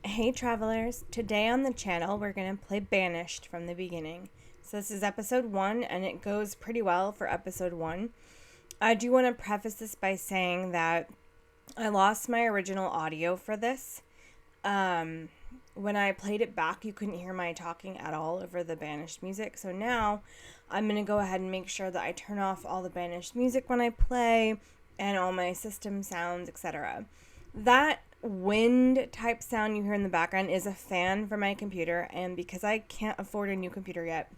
Hey travelers, today on the channel we're going to play Banished from the beginning. So this is episode 1 and it goes pretty well for episode 1. I do want to preface this by saying that I lost my original audio for this. When I played it back you couldn't hear my talking at all over the Banished music. So now I'm going to go ahead and make sure that I turn off all the Banished music when I play and all my system sounds, etc. That wind type sound you hear in the background is a fan for my computer, and because I can't afford a new computer yet,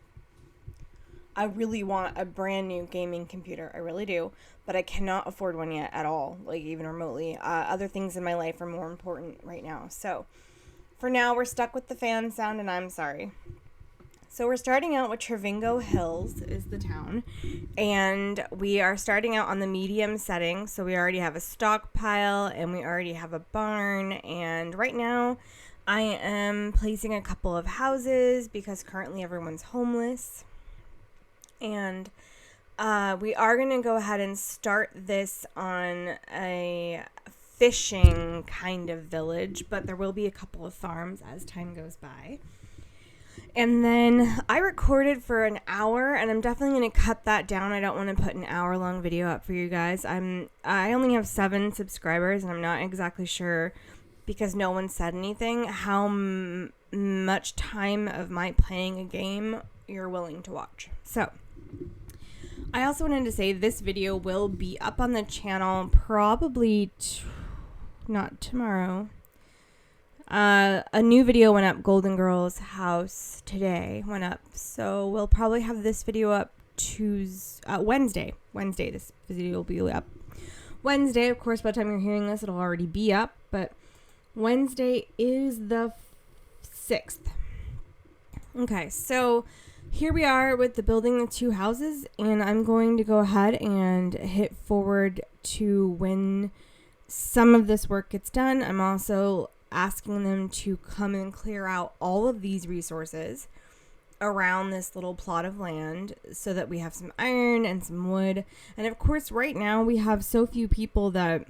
I really want a brand new gaming computer. I really do, but I cannot afford one yet at all, like even remotely. Other things in my life are more important right now. So for now, we're stuck with the fan sound, and I'm sorry. So we're starting out with Travingo-Tales is the town, and we are starting out on the medium setting, so we already have a stockpile, and we already have a barn, and right now I am placing a couple of houses because currently everyone's homeless, and we are going to go ahead and start this on a fishing kind of village, but there will be a couple of farms as time goes by. And then I recorded for an hour, and I'm definitely going to cut that down. I don't want to put an hour-long video up for you guys. I only have 7 subscribers, and I'm not exactly sure, because no one said anything, how much time of my playing a game you're willing to watch. So I also wanted to say this video will be up on the channel probably not tomorrow. A new video went up. Golden Girl's house today went up, so we'll probably have this video up Wednesday. This video will be up Wednesday. Of course, by the time you're hearing this, it'll already be up, but Wednesday is the 6th. Okay, so here we are with the building the 2 houses, and I'm going to go ahead and hit forward to when some of this work gets done. I'm also asking them to come and clear out all of these resources around this little plot of land so that we have some iron and some wood. And of course, right now we have so few people that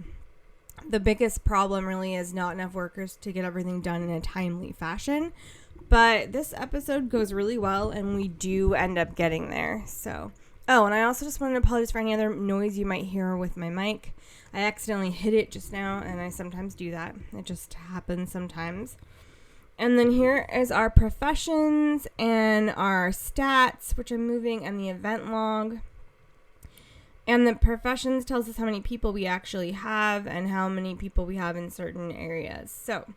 the biggest problem really is not enough workers to get everything done in a timely fashion. But this episode goes really well, and we do end up getting there. So, and I also just wanted to apologize for any other noise you might hear with my mic. I accidentally hit it just now, and I sometimes do that. It just happens sometimes. And then here is our professions and our stats, which I'm moving, and the event log. And the professions tells us how many people we actually have and how many people we have in certain areas. So,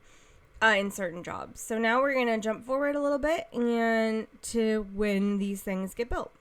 in certain jobs. So now we're going to jump forward a little bit and to when these things get built.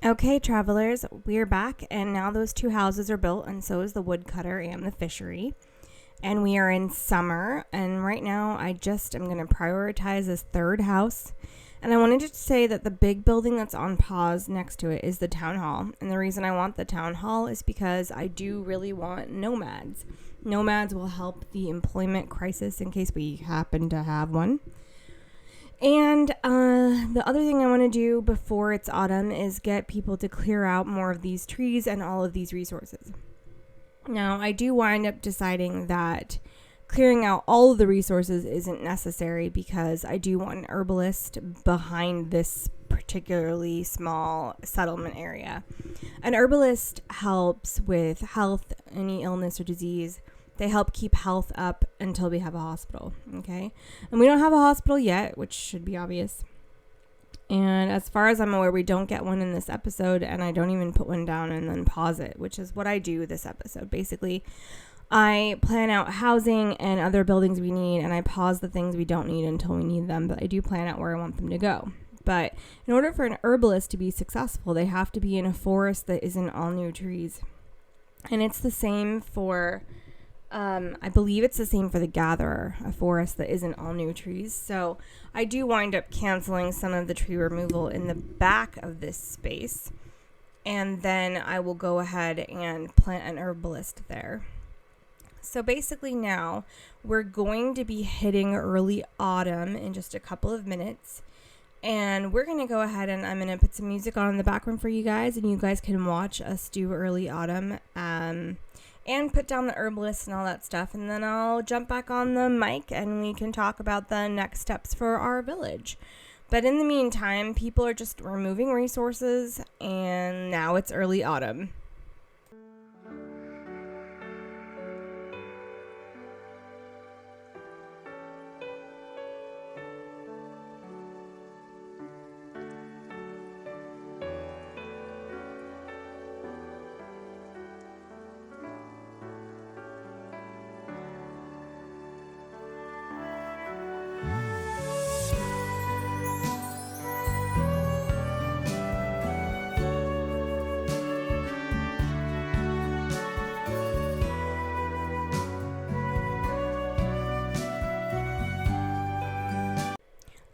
Okay, travelers, we're back, and now those 2 houses are built, and so is the woodcutter and the fishery. And we are in summer, and right now I just am going to prioritize this 3rd house. And I wanted to say that the big building that's on pause next to it is the town hall. And the reason I want the town hall is because I do really want nomads. Nomads will help the employment crisis in case we happen to have one. And the other thing I want to do before it's autumn is get people to clear out more of these trees and all of these resources. Now, I do wind up deciding that clearing out all of the resources isn't necessary because I do want an herbalist behind this particularly small settlement area. An herbalist helps with health, any illness or disease. They help keep health up until we have a hospital, okay? And we don't have a hospital yet, which should be obvious. And as far as I'm aware, we don't get one in this episode, and I don't even put one down and then pause it, which is what I do this episode. Basically, I plan out housing and other buildings we need, and I pause the things we don't need until we need them, but I do plan out where I want them to go. But in order for an herbalist to be successful, they have to be in a forest that isn't all new trees. And it's the same for, I believe it's the same for the gatherer, a forest that isn't all new trees. So I do wind up canceling some of the tree removal in the back of this space. And then I will go ahead and plant an herbalist there. So basically now we're going to be hitting early autumn in just a couple of minutes. And we're going to go ahead and I'm going to put some music on in the background for you guys. And you guys can watch us do early autumn and put down the herbalist and all that stuff. And then I'll jump back on the mic and we can talk about the next steps for our village. But in the meantime, people are just removing resources. And now it's early autumn.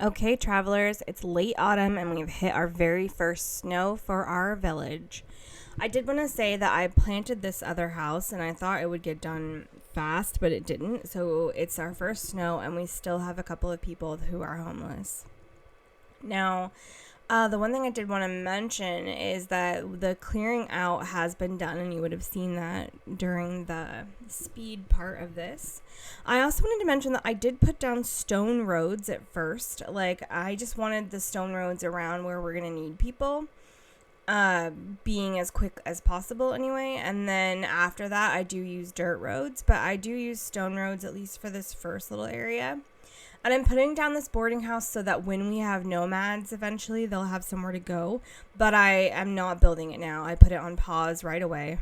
Okay, travelers, it's late autumn and we've hit our very first snow for our village. I did want to say that I planted this other house and I thought it would get done fast, but it didn't. So it's our first snow and we still have a couple of people who are homeless. Now, the one thing I did want to mention is that the clearing out has been done, and you would have seen that during the speed part of this. I also wanted to mention that I did put down stone roads at first. Like, I just wanted the stone roads around where we're going to need people being as quick as possible anyway. And then after that, I do use dirt roads, but I do use stone roads at least for this first little area. And I'm putting down this boarding house so that when we have nomads eventually, they'll have somewhere to go. But I am not building it now. I put it on pause right away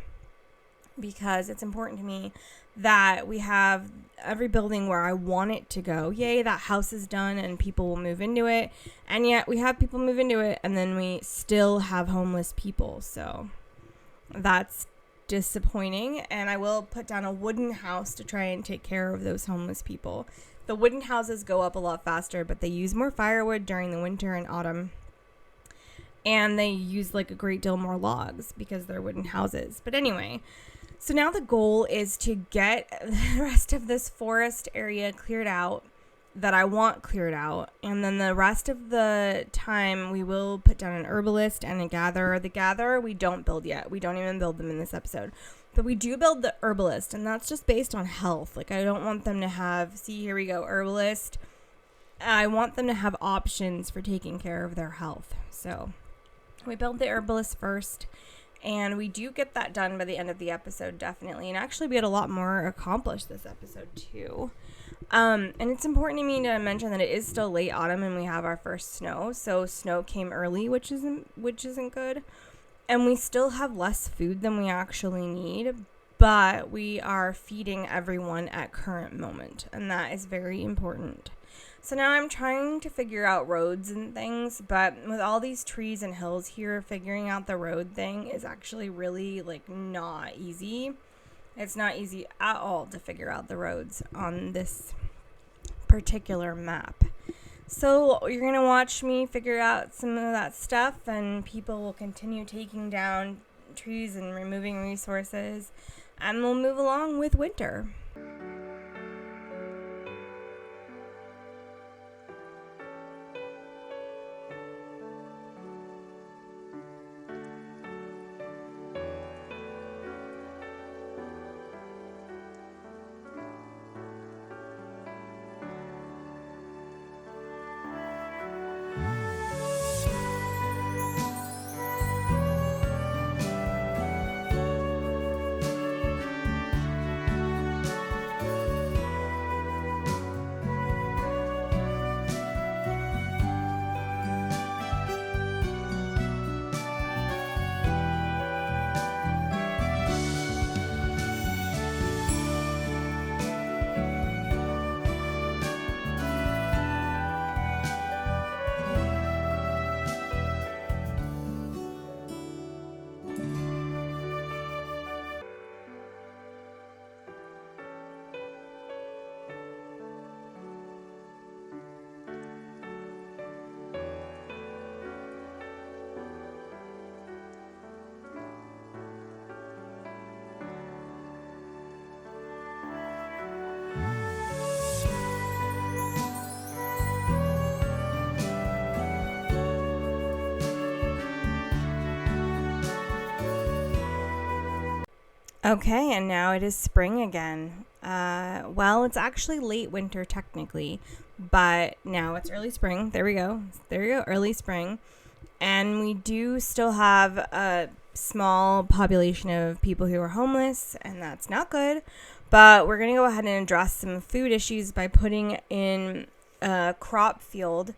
because it's important to me that we have every building where I want it to go. Yay, that house is done and people will move into it. And yet we have people move into it and then we still have homeless people. So that's disappointing. And I will put down a wooden house to try and take care of those homeless people. The wooden houses go up a lot faster, but they use more firewood during the winter and autumn. And they use like a great deal more logs because they're wooden houses. But anyway, so now the goal is to get the rest of this forest area cleared out that I want cleared out. And then the rest of the time we will put down an herbalist and a gatherer. The gatherer we don't build yet. We don't even build them in this episode. But we do build the herbalist, and that's just based on health. Like, I don't want them to have, see, here we go, herbalist. I want them to have options for taking care of their health. So we build the herbalist first, and we do get that done by the end of the episode, definitely. And actually, we had a lot more accomplished this episode, too. And it's important to me to mention that it is still late autumn, and we have our first snow. So snow came early, which isn't good. And we still have less food than we actually need, but we are feeding everyone at current moment, and that is very important. So now I'm trying to figure out roads and things, but with all these trees and hills here, figuring out the road thing is actually really, like, not easy. It's not easy at all to figure out the roads on this particular map. So you're going to watch me figure out some of that stuff, and people will continue taking down trees and removing resources, and we'll move along with winter. Okay, and now it is spring again. Well, it's actually late winter technically, but now it's early spring. There we go. There we go, early spring. And we do still have a small population of people who are homeless, and that's not good. But we're going to go ahead and address some food issues by putting in a crop field.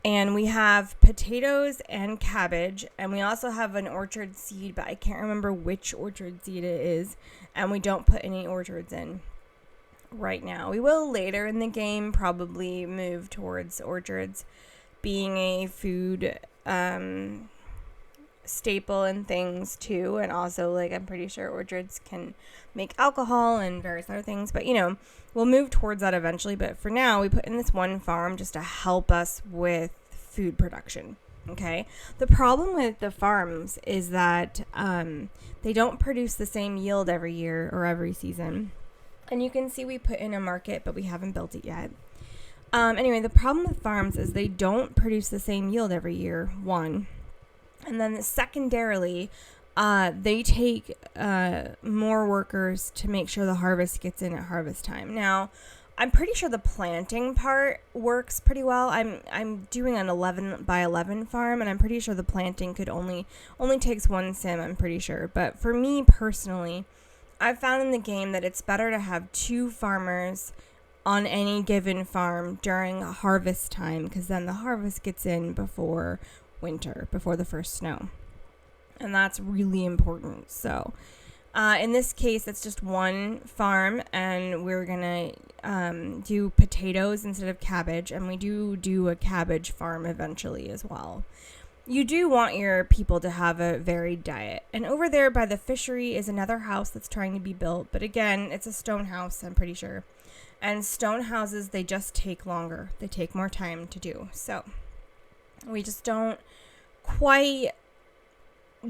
And we have potatoes and cabbage, and we also have an orchard seed, but I can't remember which orchard seed it is, and we don't put any orchards in right now. We will later in the game probably move towards orchards being a food staple and things too, and also like I'm pretty sure orchards can make alcohol and various other things, but we'll move towards that eventually. But for now, we put in this one farm just to help us with food production. Okay, the problem with the farms is that they don't produce the same yield every year or every season, and you can see we put in a market, but we haven't built it yet. Anyway, the problem with farms is they don't produce the same yield every year, one. And then secondarily, they take more workers to make sure the harvest gets in at harvest time. Now, I'm pretty sure the planting part works pretty well. I'm doing an 11 by 11 farm, and I'm pretty sure the planting could only takes one sim, I'm pretty sure. But for me personally, I've found in the game that it's better to have 2 farmers on any given farm during harvest time, because then the harvest gets in before winter, before the first snow, and that's really important. So in this case, it's just one farm, and we're gonna do potatoes instead of cabbage, and we do a cabbage farm eventually as well. You do want your people to have a varied diet. And over there by the fishery is another house that's trying to be built, but again, it's a stone house, I'm pretty sure. And stone houses, they just take longer. They take more time to do. So we just don't quite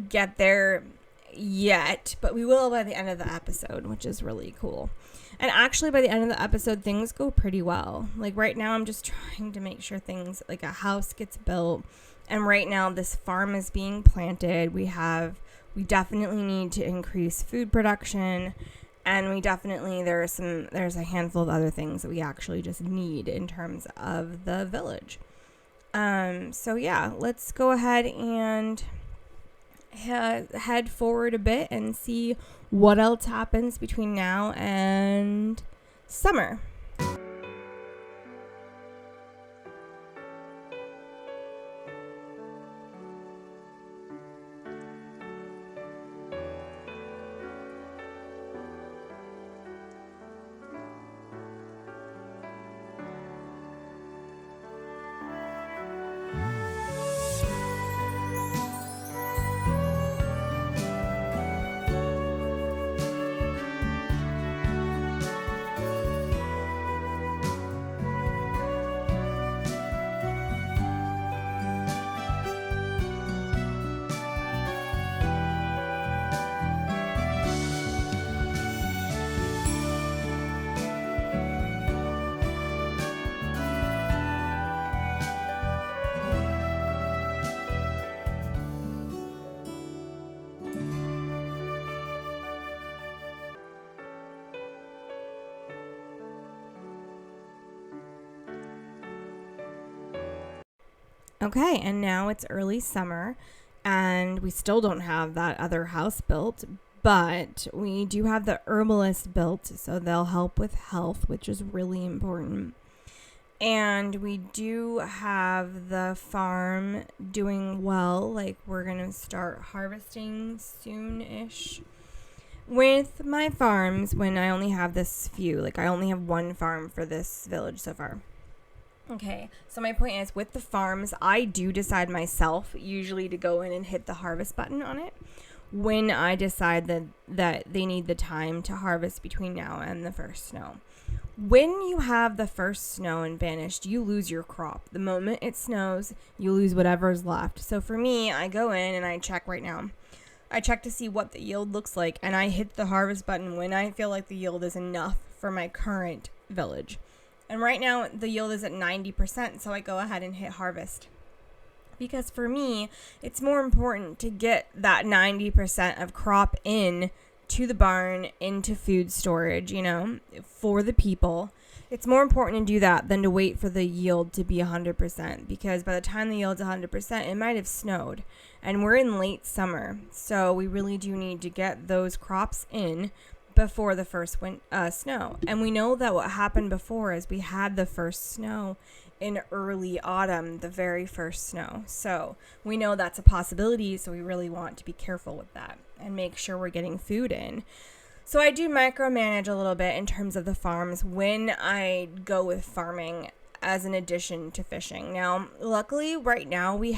get there yet, but we will by the end of the episode, which is really cool. And actually, by the end of the episode, things go pretty well. Like right now, I'm just trying to make sure things, like a house gets built. And right now, this farm is being planted. We definitely need to increase food production. And we definitely, there's a handful of other things that we actually just need in terms of the village. So yeah, let's go ahead and head forward a bit and see what else happens between now and summer. Okay, and now it's early summer, and we still don't have that other house built, but we do have the herbalist built, so they'll help with health, which is really important. And we do have the farm doing well, like we're going to start harvesting soon-ish. With my farms, when I only have this few, like I only have one farm for this village so far. Okay, so my point is, with the farms, I do decide myself usually to go in and hit the harvest button on it when I decide that they need the time to harvest between now and the first snow. When you have the first snow in Banished, you lose your crop. The moment it snows, you lose whatever's left. So for me, I go in and I check right now. I check to see what the yield looks like, and I hit the harvest button when I feel like the yield is enough for my current village. And right now, the yield is at 90%, so I go ahead and hit harvest. Because for me, it's more important to get that 90% of crop in to the barn into food storage, for the people. It's more important to do that than to wait for the yield to be 100%, because by the time the yield's 100%, it might have snowed, and we're in late summer. So we really do need to get those crops in before the first snow. And we know that what happened before is we had the first snow in early autumn, the very first snow. So we know that's a possibility. So we really want to be careful with that and make sure we're getting food in. So I do micromanage a little bit in terms of the farms when I go with farming as an addition to fishing. Now, luckily right now we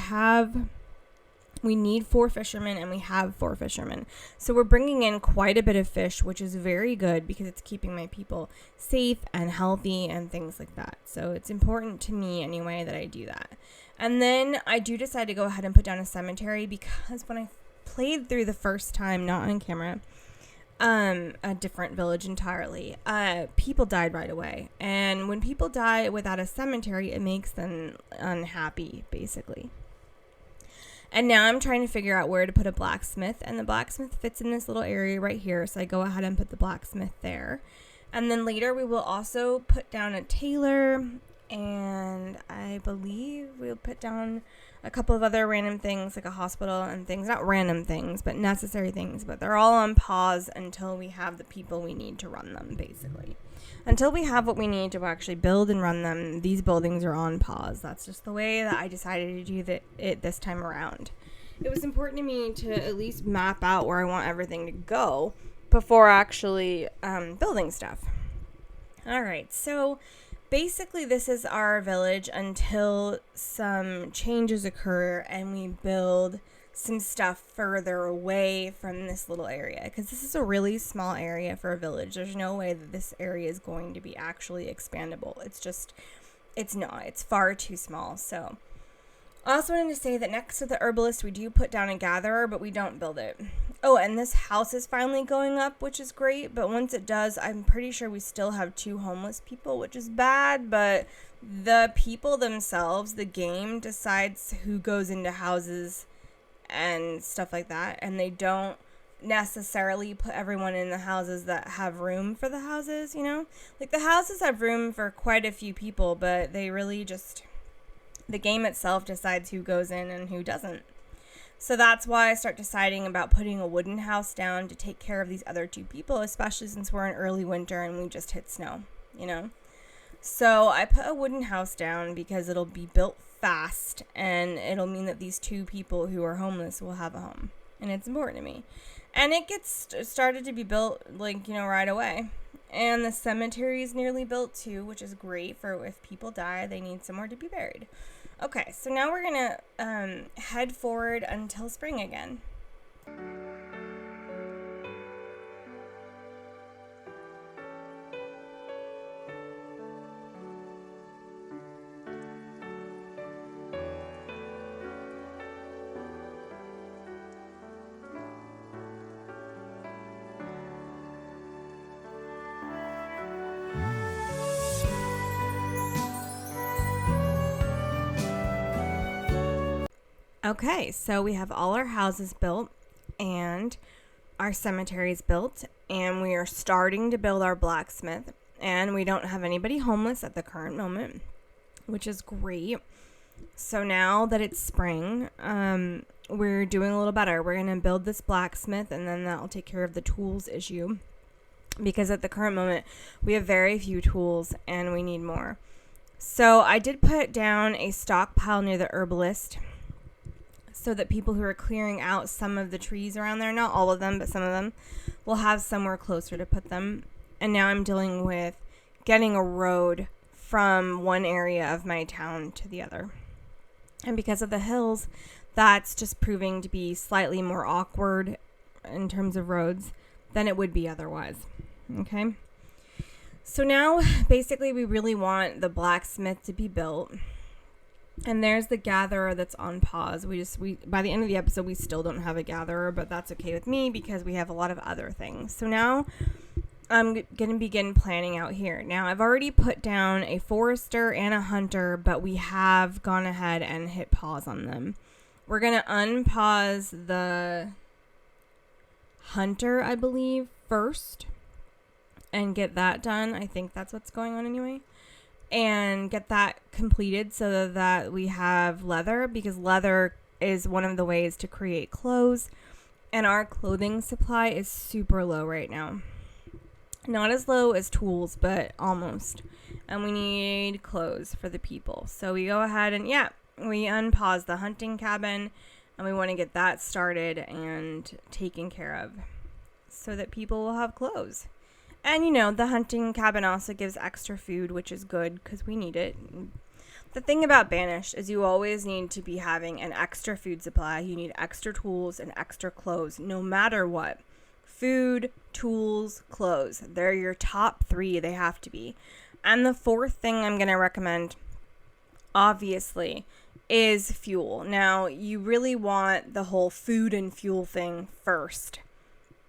need 4 fishermen, and we have 4 fishermen. So we're bringing in quite a bit of fish, which is very good because it's keeping my people safe and healthy and things like that. So it's important to me anyway that I do that. And then I do decide to go ahead and put down a cemetery, because when I played through the first time, not on camera, a different village entirely, people died right away. And when people die without a cemetery, it makes them unhappy, basically. And now I'm trying to figure out where to put a blacksmith, and the blacksmith fits in this little area right here. So I go ahead and put the blacksmith there. And then later we will also put down a tailor, and I believe we'll put down a couple of other random things like a hospital and things, not random things, but necessary things, but they're all on pause until we have the people we need to run them, basically. Until we have what we need to actually build and run them, these buildings are on pause. That's just the way that I decided to do it this time around. It was important to me to at least map out where I want everything to go before actually building stuff. All right, so basically this is our village until some changes occur and we build some stuff further away from this little area, because this is a really small area for a village. There's no way that this area is going to be actually expandable. It's not. It's far too small. So I also wanted to say that next to the herbalist, we do put down a gatherer, but we don't build it. Oh, and this house is finally going up, which is great. But once it does, I'm pretty sure we still have 2 homeless people, which is bad. But the people themselves, the game decides who goes into houses and stuff like that, and they don't necessarily put everyone in the houses that have room for the houses, like the houses have room for quite a few people, but they really just, the game itself decides who goes in and who doesn't. So that's why I start deciding about putting a wooden house down to take care of these other 2 people, especially since we're in early winter and we just hit snow, So I put a wooden house down because it'll be built fast, and it'll mean that these 2 people who are homeless will have a home, and it's important to me. And it gets started to be built right away. And the cemetery is nearly built too, which is great for if people die, they need somewhere to be buried. Okay, so now we're gonna head forward until spring again. Okay, so we have all our houses built and our cemeteries built, and we are starting to build our blacksmith, and we don't have anybody homeless at the current moment, which is great. So now that it's spring, we're doing a little better. We're going to build this blacksmith, and then that'll take care of the tools issue, because at the current moment we have very few tools and we need more. So I did put down a stockpile near the herbalist, so that people who are clearing out some of the trees around there, not all of them, but some of them, will have somewhere closer to put them. And now I'm dealing with getting a road from one area of my town to the other. And because of the hills, that's just proving to be slightly more awkward in terms of roads than it would be otherwise. Okay? So now, basically, we really want the blacksmith to be built. And there's the gatherer that's on pause. We by the end of the episode, we still don't have a gatherer, but that's okay with me because we have a lot of other things. So now I'm going to begin planning out here. Now, I've already put down a forester and a hunter, but we have gone ahead and hit pause on them. We're going to unpause the hunter, I believe, first and get that done. I think that's what's going on anyway. And get that completed so that we have leather, because leather is one of the ways to create clothes. And our clothing supply is super low right now. Not as low as tools, but almost. And we need clothes for the people. So we go ahead and, we unpause the hunting cabin. And we want to get that started and taken care of so that people will have clothes. And, the hunting cabin also gives extra food, which is good because we need it. The thing about Banished is you always need to be having an extra food supply. You need extra tools and extra clothes, no matter what. Food, tools, clothes. They're your top 3. They have to be. And the 4th thing I'm going to recommend, obviously, is fuel. Now, you really want the whole food and fuel thing first.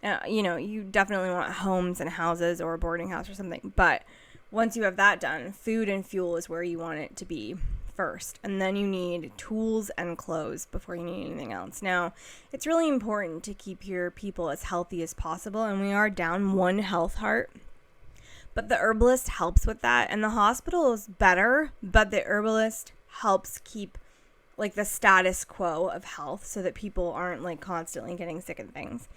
You definitely want homes and houses or a boarding house or something. But once you have that done, food and fuel is where you want it to be first. And then you need tools and clothes before you need anything else. Now, it's really important to keep your people as healthy as possible. And we are down 1 health heart. But the herbalist helps with that. And the hospital is better, but the herbalist helps keep the status quo of health so that people aren't constantly getting sick and things.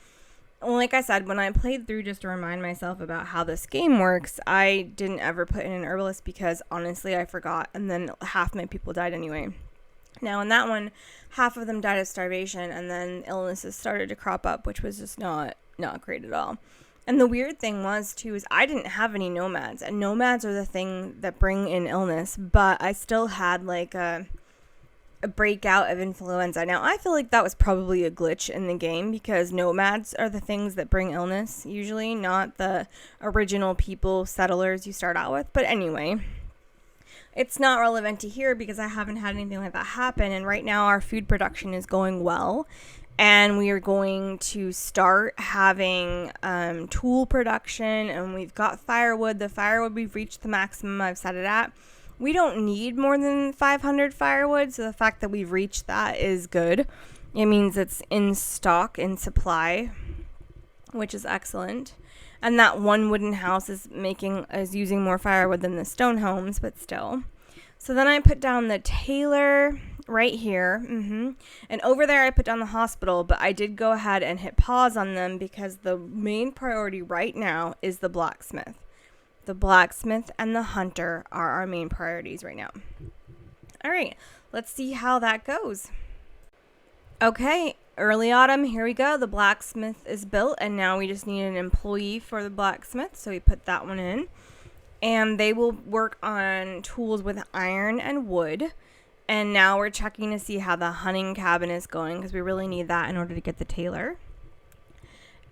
Like I said, when I played through just to remind myself about how this game works, I didn't ever put in an herbalist because honestly I forgot, and then half my people died anyway. Now in that one, half of them died of starvation, and then illnesses started to crop up, which was just not great at all. And the weird thing was too is I didn't have any nomads, and nomads are the thing that bring in illness, but I still had a breakout of influenza. Now, I feel like that was probably a glitch in the game because nomads are the things that bring illness, usually, not the original people, settlers you start out with. But anyway, it's not relevant to here because I haven't had anything like that happen. And right now, our food production is going well. And we are going to start having tool production. And we've got firewood. The firewood, we've reached the maximum I've set it at. We don't need more than 500 firewood, so the fact that we've reached that is good. It means it's in stock, in supply, which is excellent. And that one wooden house is using more firewood than the stone homes, but still. So then I put down the tailor right here. And over there I put down the hospital, but I did go ahead and hit pause on them because the main priority right now is the blacksmith. The blacksmith and the hunter are our main priorities right now. All right, let's see how that goes. Okay, early autumn, here we go. The blacksmith is built, and now we just need an employee for the blacksmith, so we put that one in. And they will work on tools with iron and wood. And now we're checking to see how the hunting cabin is going because we really need that in order to get the tailor.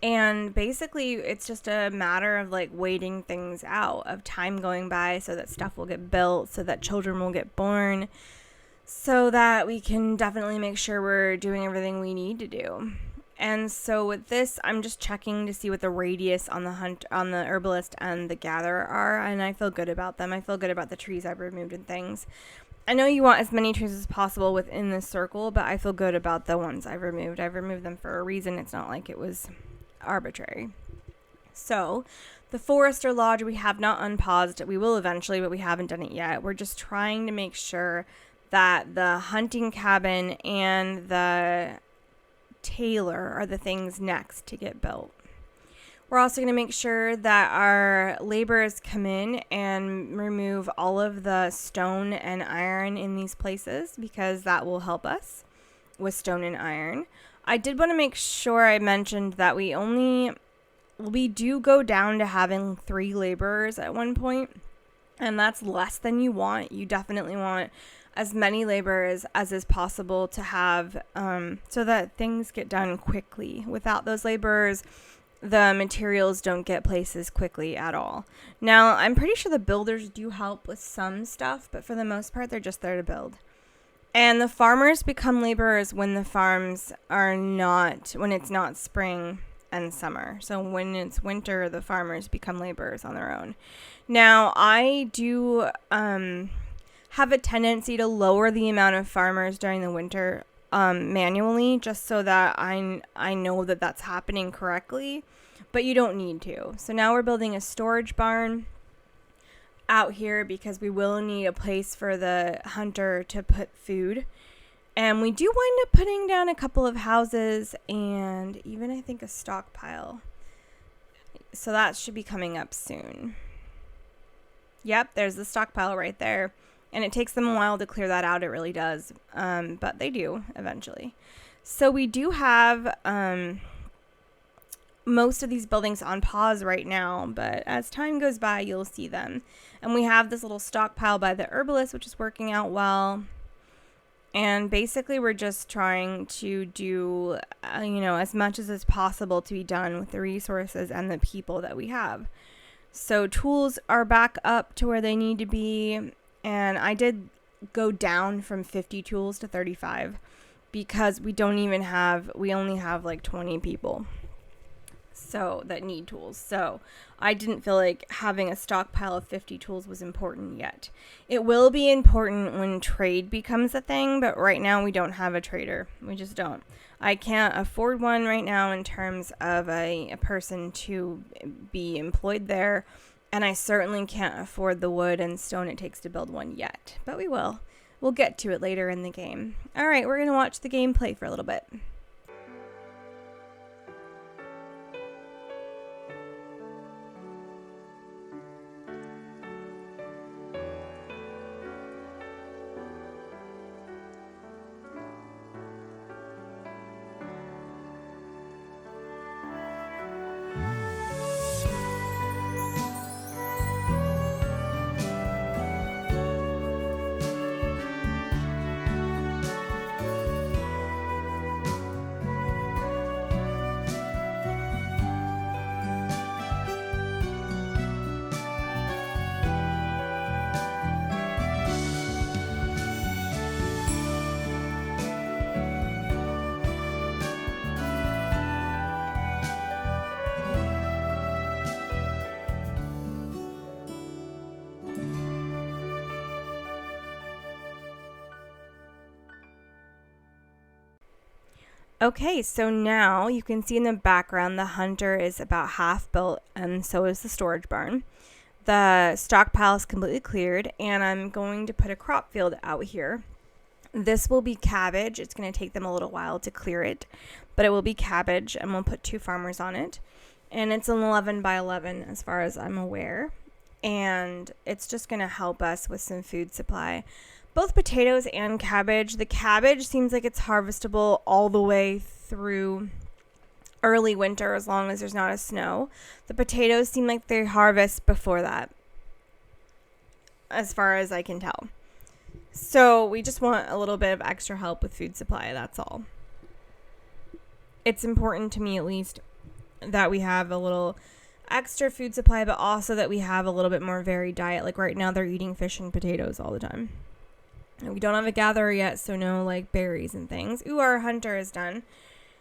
And basically, it's just a matter of waiting things out, of time going by so that stuff will get built, so that children will get born, so that we can definitely make sure we're doing everything we need to do. And so with this, I'm just checking to see what the radius on the herbalist and the gatherer are, and I feel good about them. I feel good about the trees I've removed and things. I know you want as many trees as possible within this circle, but I feel good about the ones I've removed. I've removed them for a reason. It's not like it was arbitrary. So the forester lodge we have not unpaused. We will eventually, but we haven't done it yet. We're just trying to make sure that the hunting cabin and the tailor are the things next to get built. We're also going to make sure that our laborers come in and remove all of the stone and iron in these places because that will help us with stone and iron. I did want to make sure I mentioned that we do go down to having 3 laborers at one point, and that's less than you want. You definitely want as many laborers as is possible to have so that things get done quickly. Without those laborers, the materials don't get places quickly at all. Now, I'm pretty sure the builders do help with some stuff, but for the most part, they're just there to build. And the farmers become laborers when the farms when it's not spring and summer. So when it's winter, the farmers become laborers on their own. Now, I do have a tendency to lower the amount of farmers during the winter manually, just so that I know that that's happening correctly, but you don't need to. So now we're building a storage barn out here because we will need a place for the hunter to put food. And we do wind up putting down a couple of houses and even, I think, a stockpile. So that should be coming up soon. Yep, there's the stockpile right there. And it takes them a while to clear that out. It really does. But they do eventually. So we do have most of these buildings on pause right now. But as time goes by, you'll see them. And we have this little stockpile by the herbalist, which is working out well. And basically, we're just trying to do, as much as is possible to be done with the resources and the people that we have. So tools are back up to where they need to be. And I did go down from 50 tools to 35 because we only have like 20 people that need tools. So I didn't feel like having a stockpile of 50 tools was important yet. It will be important when trade becomes a thing, but right now we don't have a trader. We just don't. I can't afford one right now in terms of a person to be employed there, and I certainly can't afford the wood and stone it takes to build one yet, but we will. We'll get to it later in the game. All right, we're going to watch the game play for a little bit. Okay, so now you can see in the background the hunter is about half built, and so is the storage barn. The stockpile is completely cleared, and I'm going to put a crop field out here. This will be cabbage. It's going to take them a little while to clear it, but it will be cabbage, and we'll put 2 farmers on it. And it's an 11 by 11 as far as I'm aware, and it's just going to help us with some food supply. Both potatoes and cabbage. The cabbage seems like it's harvestable all the way through early winter as long as there's not a snow. The potatoes seem like they harvest before that, as far as I can tell. So we just want a little bit of extra help with food supply, that's all. It's important to me, at least, that we have a little extra food supply, but also that we have a little bit more varied diet. Like right now they're eating fish and potatoes all the time. And we don't have a gatherer yet, so no like berries and things. Ooh, our hunter is done.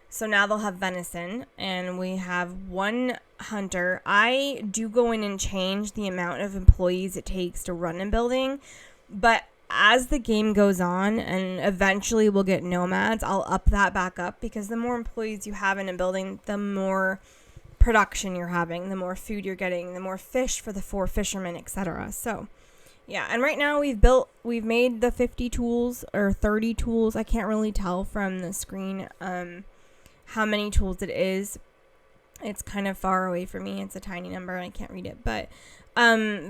So now they'll have venison, and we have 1 hunter. I do go in and change the amount of employees it takes to run a building, but as the game goes on, and eventually we'll get nomads, I'll up that back up, because the more employees you have in a building, the more production you're having, the more food you're getting, the more fish for the 4 fishermen, etc. So yeah, and right now we've made the 50 tools or 30 tools. I can't really tell from the screen how many tools it is. It's kind of far away from me. It's a tiny number and I can't read it. But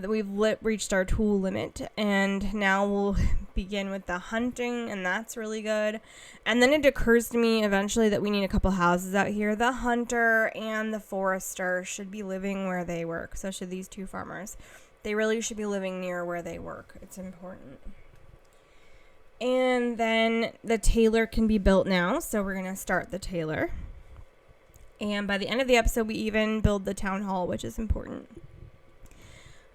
we've reached our tool limit, and now we'll begin with the hunting, and that's really good. And then it occurs to me eventually that we need a couple houses out here. The hunter and the forester should be living where they work. So should these 2 farmers. They really should be living near where they work. It's important. And then the tailor can be built now. So we're going to start the tailor. And by the end of the episode, we even build the town hall, which is important.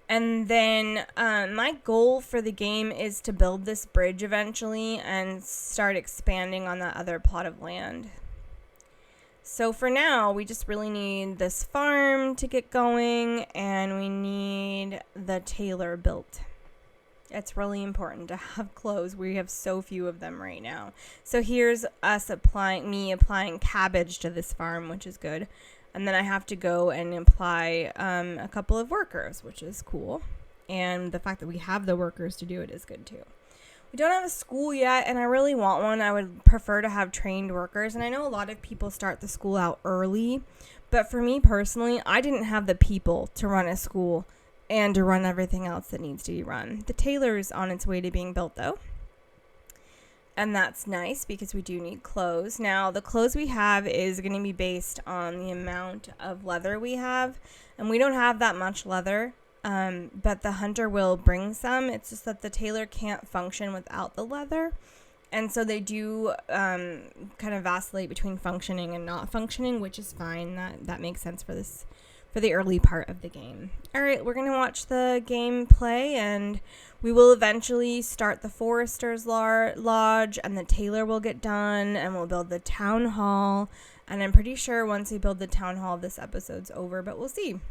And then my goal for the game is to build this bridge eventually and start expanding on that other plot of land. So for now, we just really need this farm to get going, and we need the tailor built. It's really important to have clothes. We have so few of them right now. So here's me applying cabbage to this farm, which is good. And then I have to go and apply a couple of workers, which is cool. And the fact that we have the workers to do it is good too. We don't have a school yet, and I really want one. I would prefer to have trained workers. And I know a lot of people start the school out early. But for me personally, I didn't have the people to run a school and to run everything else that needs to be run. The tailor is on its way to being built, though. And that's nice because we do need clothes. Now, the clothes we have is going to be based on the amount of leather we have. And we don't have that much leather. But the hunter will bring some. It's just that the tailor can't function without the leather. And so they do kind of vacillate between functioning and not functioning, which is fine. That makes sense for the early part of the game. All right, we're going to watch the game play, and we will eventually start the forester's lodge, and the tailor will get done, and we'll build the town hall. And I'm pretty sure once we build the town hall, this episode's over, but we'll see.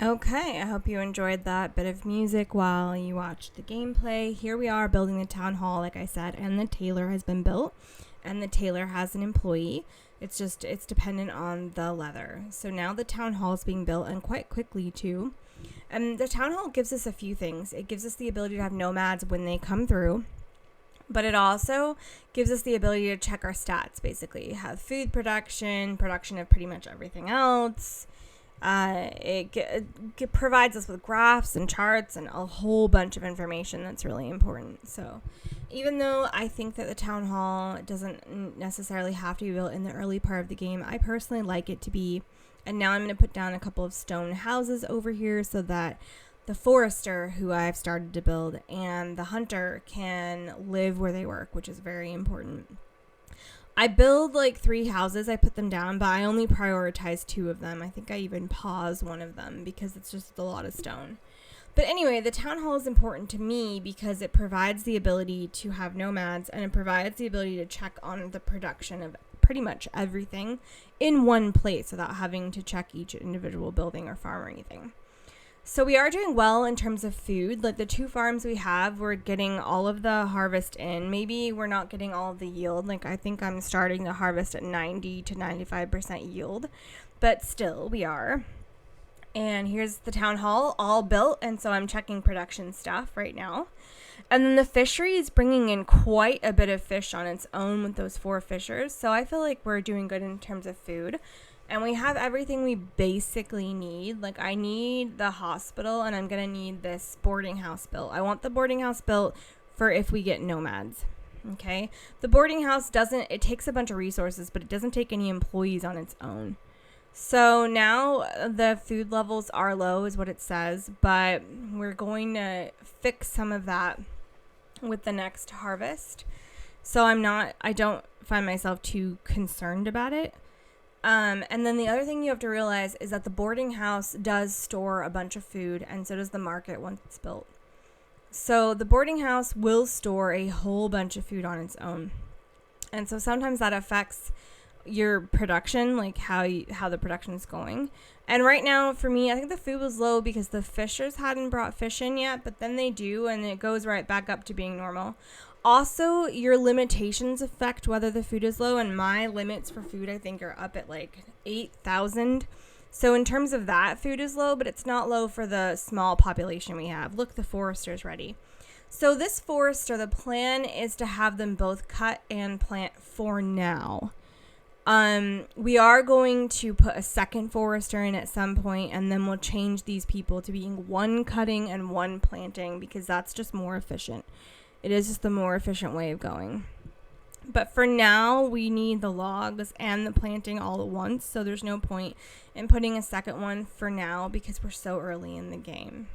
Okay, I hope you enjoyed that bit of music while you watched the gameplay. Here we are building the town hall, like I said, and the tailor has been built, and the tailor has an employee. It's dependent on the leather. So now the town hall is being built, and quite quickly too. And the town hall gives us a few things. It gives us the ability to have nomads when they come through, but it also gives us the ability to check our stats, basically. Have food production of pretty much everything else. It provides us with graphs and charts and a whole bunch of information that's really important. So even though I think that the town hall doesn't necessarily have to be built in the early part of the game, I personally like it to be. And now I'm going to put down a couple of stone houses over here so that the forester, who I've started to build, and the hunter can live where they work, which is very important. I build like 3 houses, I put them down, but I only prioritize 2 of them. I think I even paused one of them because it's just a lot of stone. But anyway, the town hall is important to me because it provides the ability to have nomads, and it provides the ability to check on the production of pretty much everything in one place without having to check each individual building or farm or anything. So we are doing well in terms of food. Like the 2 farms we have, we're getting all of the harvest in. Maybe we're not getting all of the yield. Like I think I'm starting the harvest at 90 to 95% yield, but still we are. And here's the town hall all built, and so I'm checking production stuff right now. And then the fishery is bringing in quite a bit of fish on its own with those 4 fishers. So I feel like we're doing good in terms of food. And we have everything we basically need. Like I need the hospital, and I'm going to need this boarding house built. I want the boarding house built for if we get nomads. Okay. The boarding house it takes a bunch of resources, but it doesn't take any employees on its own. So now the food levels are low is what it says, but we're going to fix some of that with the next harvest. So I don't find myself too concerned about it. And then the other thing you have to realize is that the boarding house does store a bunch of food, and so does the market once it's built. So the boarding house will store a whole bunch of food on its own. And so sometimes that affects your production, like how the production is going. And right now, for me, I think the food was low because the fishers hadn't brought fish in yet, but then they do, and it goes right back up to being normal. Also, your limitations affect whether the food is low, and my limits for food, I think, are up at like 8,000. So in terms of that, food is low, but it's not low for the small population we have. Look, the forester's ready. So this forester, the plan is to have them both cut and plant for now. We are going to put a second forester in at some point, and then we'll change these people to being one cutting and one planting because that's just more efficient. It is just the more efficient way of going. But for now, we need the logs and the planting all at once, so there's no point in putting a second one for now because we're so early in the game.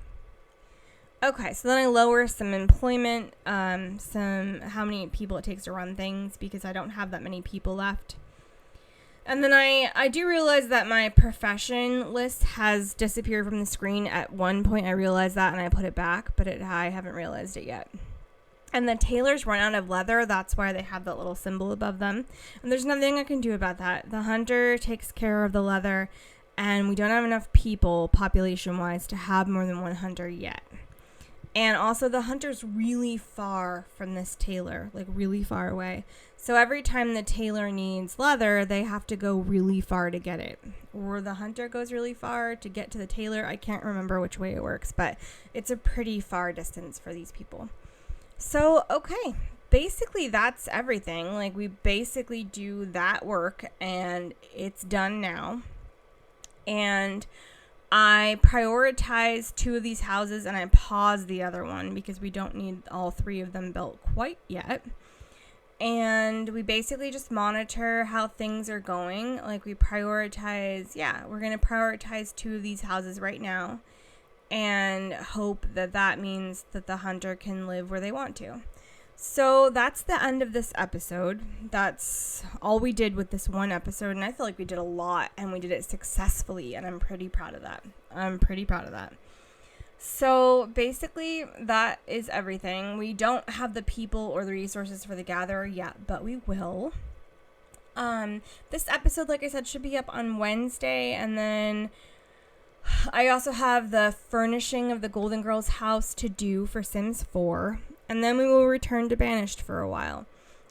Okay, so then I lower some employment, some how many people it takes to run things because I don't have that many people left. And then I do realize that my profession list has disappeared from the screen. At one point I realized that and I put it back, but I haven't realized it yet. And the tailors run out of leather. That's why they have that little symbol above them. And there's nothing I can do about that. The hunter takes care of the leather, and we don't have enough people, population-wise, to have more than one hunter yet. And also, the hunter's really far from this tailor, like really far away. So every time the tailor needs leather, they have to go really far to get it. Or the hunter goes really far to get to the tailor. I can't remember which way it works, but it's a pretty far distance for these people. So, okay, basically that's everything. Like, we basically do that work, and it's done now. And I prioritize 2 of these houses, and I pause the other one because we don't need all 3 of them built quite yet. And we basically just monitor how things are going. Like, we prioritize, we're going to prioritize 2 of these houses right now. And hope that means that the hunter can live where they want to. So that's the end of this episode. That's all we did with this one episode, and I feel like we did a lot, and we did it successfully, and I'm pretty proud of that. So basically, that is everything. We don't have the people or the resources for the gatherer yet, but we will. This episode, like I said, should be up on Wednesday, and then I also have the furnishing of the Golden Girls house to do for Sims 4, and then we will return to Banished for a while.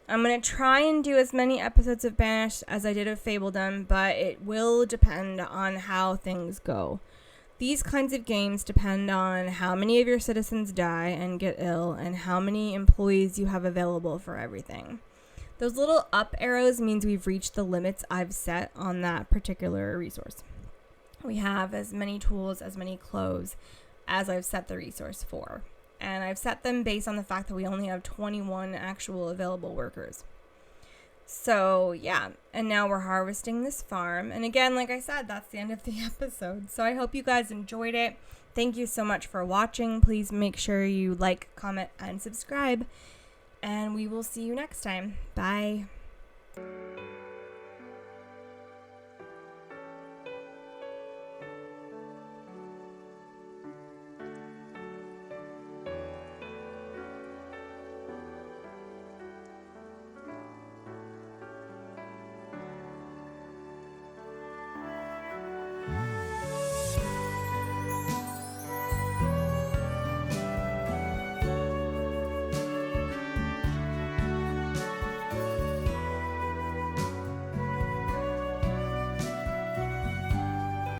I'm going to try and do as many episodes of Banished as I did of Fabledom, but it will depend on how things go. These kinds of games depend on how many of your citizens die and get ill, and how many employees you have available for everything. Those little up arrows means we've reached the limits I've set on that particular resource. We have as many tools, as many clothes as I've set the resource for. And I've set them based on the fact that we only have 21 actual available workers. So, yeah. And now we're harvesting this farm. And again, like I said, that's the end of the episode. So I hope you guys enjoyed it. Thank you so much for watching. Please make sure you like, comment, and subscribe. And we will see you next time. Bye.